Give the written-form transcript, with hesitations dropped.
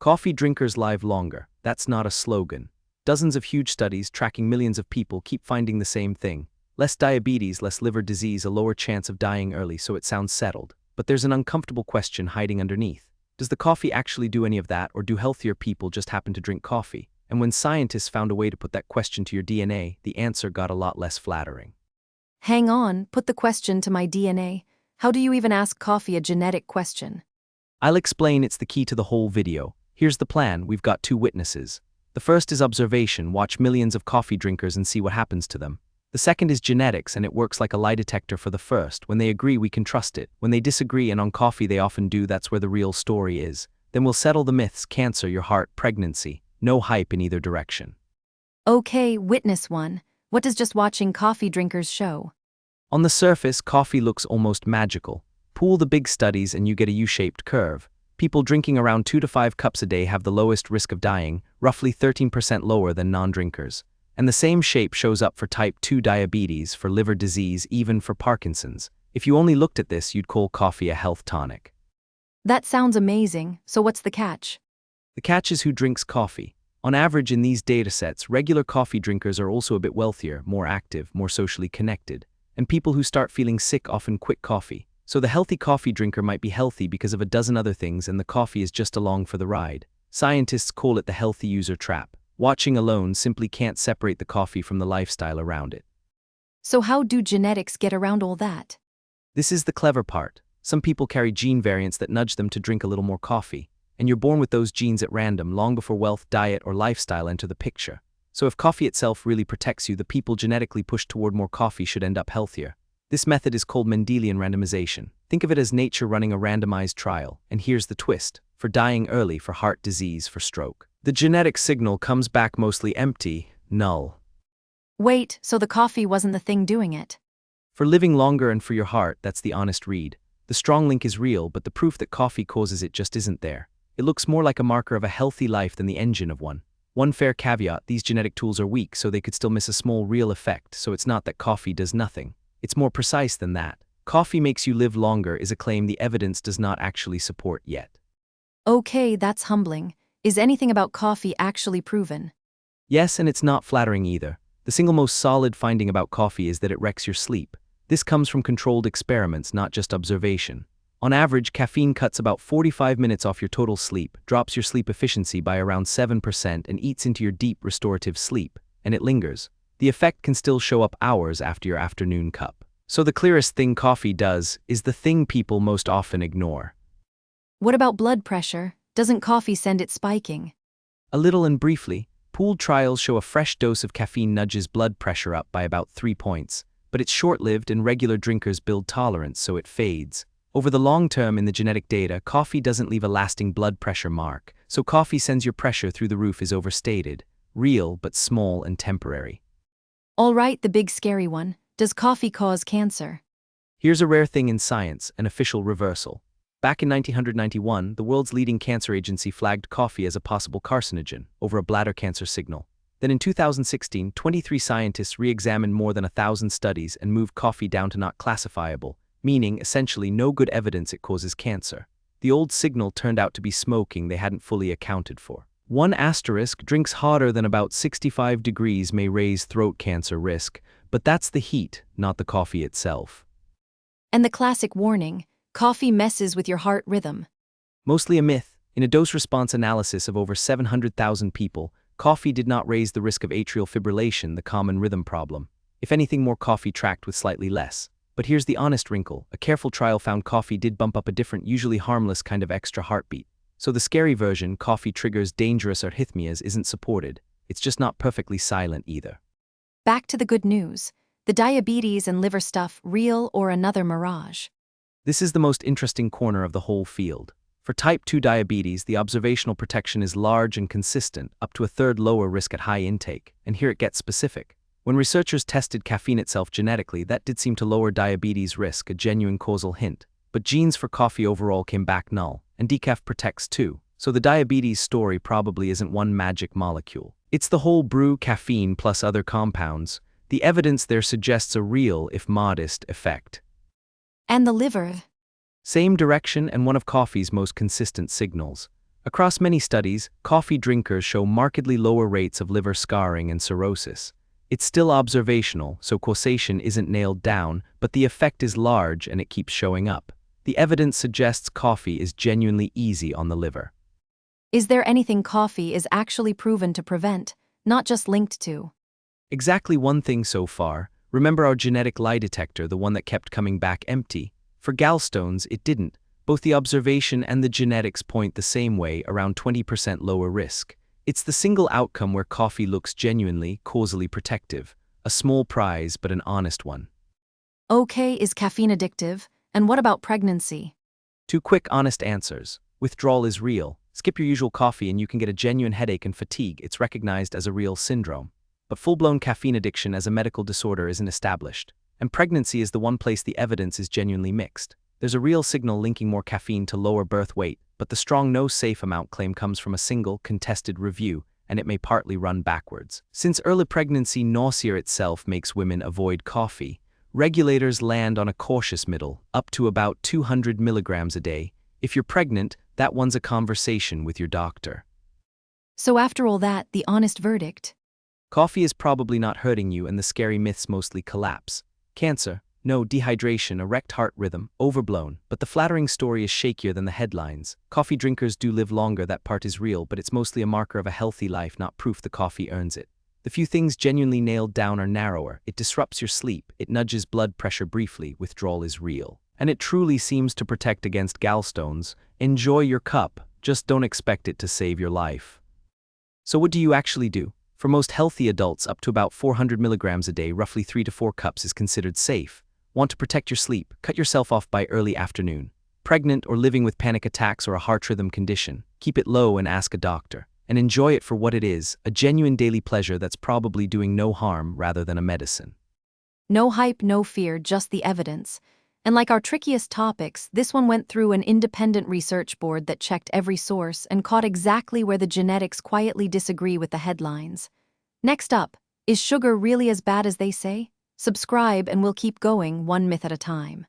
Coffee drinkers live longer. That's not a slogan. Dozens of huge studies tracking millions of people keep finding the same thing. Less diabetes, less liver disease, a lower chance of dying early, so it sounds settled. But there's an uncomfortable question hiding underneath. Does the coffee actually do any of that, or do healthier people just happen to drink coffee? And when scientists found a way to put that question to your DNA, the answer got a lot less flattering. Hang on, put the question to my DNA. How do you even ask coffee a genetic question? I'll explain. It's the key to the whole video. Here's the plan. We've got two witnesses. The first is observation. Watch millions of coffee drinkers and see what happens to them. The second is genetics, and it works like a lie detector for the first. When they agree, we can trust it. When they disagree, and on coffee they often do, that's where the real story is. Then we'll settle the myths: cancer, your heart, pregnancy. No hype in either direction. Okay, witness one. What does just watching coffee drinkers show? On the surface, coffee looks almost magical. Pool the big studies and you get a U-shaped curve. People drinking around 2 to 5 cups a day have the lowest risk of dying, roughly 13% lower than non-drinkers. And the same shape shows up for type 2 diabetes, for liver disease, even for Parkinson's. If you only looked at this, you'd call coffee a health tonic. That sounds amazing, so what's the catch? The catch is who drinks coffee. On average, in these datasets, regular coffee drinkers are also a bit wealthier, more active, more socially connected. And people who start feeling sick often quit coffee. So the healthy coffee drinker might be healthy because of a dozen other things, and the coffee is just along for the ride. Scientists call it the healthy user trap. Watching alone simply can't separate the coffee from the lifestyle around it. So how do genetics get around all that? This is the clever part. Some people carry gene variants that nudge them to drink a little more coffee. And you're born with those genes at random, long before wealth, diet, or lifestyle enter the picture. So if coffee itself really protects you, the people genetically pushed toward more coffee should end up healthier. This method is called Mendelian randomization. Think of it as nature running a randomized trial. And here's the twist: for dying early, for heart disease, for stroke, the genetic signal comes back mostly empty, null. Wait, so the coffee wasn't the thing doing it? For living longer and for your heart, that's the honest read. The strong link is real, but the proof that coffee causes it just isn't there. It looks more like a marker of a healthy life than the engine of one. One fair caveat: these genetic tools are weak, so they could still miss a small real effect. So it's not that coffee does nothing. It's more precise than that. Coffee makes you live longer is a claim the evidence does not actually support yet. Okay, that's humbling. Is anything about coffee actually proven? Yes, and it's not flattering either. The single most solid finding about coffee is that it wrecks your sleep. This comes from controlled experiments, not just observation. On average, caffeine cuts about 45 minutes off your total sleep, drops your sleep efficiency by around 7%, and eats into your deep restorative sleep, and it lingers. The effect can still show up hours after your afternoon cup. So the clearest thing coffee does is the thing people most often ignore. What about blood pressure? Doesn't coffee send it spiking? A little and briefly. Pooled trials show a fresh dose of caffeine nudges blood pressure up by about 3 points. But it's short-lived, and regular drinkers build tolerance, so it fades. Over the long term, in the genetic data, coffee doesn't leave a lasting blood pressure mark. So coffee sends your pressure through the roof is overstated. Real, but small and temporary. All right, the big scary one. Does coffee cause cancer? Here's a rare thing in science: an official reversal. Back in 1991, the world's leading cancer agency flagged coffee as a possible carcinogen over a bladder cancer signal. Then in 2016, 23 scientists re-examined more than 1,000 studies and moved coffee down to not classifiable, meaning essentially no good evidence it causes cancer. The old signal turned out to be smoking they hadn't fully accounted for. One asterisk: drinks hotter than about 65 degrees may raise throat cancer risk, but that's the heat, not the coffee itself. And the classic warning: coffee messes with your heart rhythm. Mostly a myth. In a dose-response analysis of over 700,000 people, coffee did not raise the risk of atrial fibrillation, the common rhythm problem. If anything, more coffee tracked with slightly less. But here's the honest wrinkle: a careful trial found coffee did bump up a different, usually harmless kind of extra heartbeat. So the scary version, coffee triggers dangerous arrhythmias, isn't supported. It's just not perfectly silent either. Back to the good news. The diabetes and liver stuff, real or another mirage? This is the most interesting corner of the whole field. For type 2 diabetes, the observational protection is large and consistent, up to a third lower risk at high intake. And here it gets specific. When researchers tested caffeine itself genetically, that did seem to lower diabetes risk, a genuine causal hint. But genes for coffee overall came back null, and decaf protects too. So the diabetes story probably isn't one magic molecule. It's the whole brew: caffeine plus other compounds. The evidence there suggests a real, if modest, effect. And the liver? Same direction, and one of coffee's most consistent signals. Across many studies, coffee drinkers show markedly lower rates of liver scarring and cirrhosis. It's still observational, so causation isn't nailed down, but the effect is large and it keeps showing up. The evidence suggests coffee is genuinely easy on the liver. Is there anything coffee is actually proven to prevent, not just linked to? Exactly one thing so far. Remember our genetic lie detector, the one that kept coming back empty? For gallstones, it didn't. Both the observation and the genetics point the same way, around 20% lower risk. It's the single outcome where coffee looks genuinely, causally protective. A small prize, but an honest one. Okay, is caffeine addictive? And what about pregnancy? Two quick, honest answers. Withdrawal is real. Skip your usual coffee and you can get a genuine headache and fatigue. It's recognized as a real syndrome. But full-blown caffeine addiction as a medical disorder isn't established. And pregnancy is the one place the evidence is genuinely mixed. There's a real signal linking more caffeine to lower birth weight, but the strong no safe amount claim comes from a single, contested review, and it may partly run backwards. Since early pregnancy nausea itself makes women avoid coffee, regulators land on a cautious middle, up to about 200 milligrams a day. If you're pregnant, that one's a conversation with your doctor. So after all that, the honest verdict? Coffee is probably not hurting you and the scary myths mostly collapse. Cancer, no, dehydration, erect heart rhythm, overblown, but the flattering story is shakier than the headlines. Coffee drinkers do live longer, that part is real, but it's mostly a marker of a healthy life, not proof the coffee earns it. The few things genuinely nailed down are narrower. It disrupts your sleep, it nudges blood pressure briefly, withdrawal is real. And it truly seems to protect against gallstones. Enjoy your cup, just don't expect it to save your life. So what do you actually do? For most healthy adults, up to about 400 milligrams a day, roughly 3 to 4 cups is considered safe. Want to protect your sleep? Cut yourself off by early afternoon. Pregnant or living with panic attacks or a heart rhythm condition? Keep it low and ask a doctor. And enjoy it for what it is, a genuine daily pleasure that's probably doing no harm rather than a medicine. No hype, no fear, just the evidence. And like our trickiest topics, this one went through an independent research board that checked every source and caught exactly where the genetics quietly disagree with the headlines. Next up, is sugar really as bad as they say? Subscribe and we'll keep going one myth at a time.